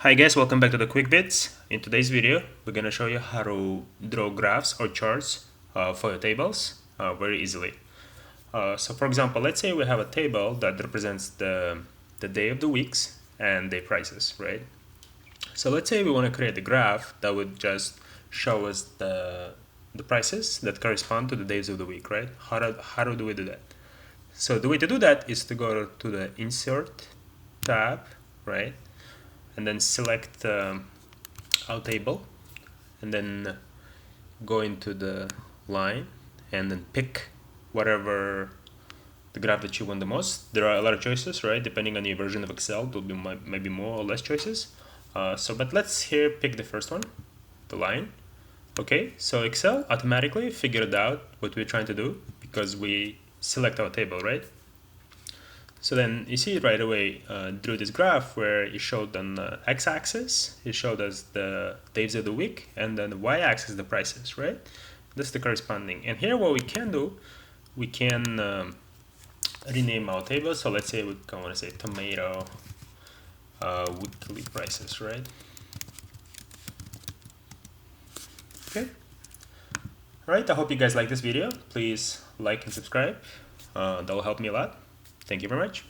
Hi guys, welcome back to the Quick Bits. In today's video, we're gonna show you how to draw graphs or charts for your tables very easily. So for example, let's say we have a table that represents the day of the weeks and their prices, right? So let's say we want to create a graph that would just show us the prices that correspond to the days of the week, right? How do we do that? So the way to do that is to go to the Insert tab, right? And then select our table, and then go into the line and then pick whatever the graph that you want the most. There are a lot of choices, right? Depending on your version of Excel, there'll be maybe more or less choices. But let's here pick the first one, the line. Okay, so Excel automatically figured out what we're trying to do because we select our table, right? So then you see right away drew this graph where it showed on the x-axis, it showed us the days of the week, and then the y-axis the prices, right? That's the corresponding. And here what we can do, we can rename our table. So let's say we want to say tomato weekly prices, right? Okay. All right, I hope you guys like this video. Please like and subscribe. That will help me a lot. Thank you very much.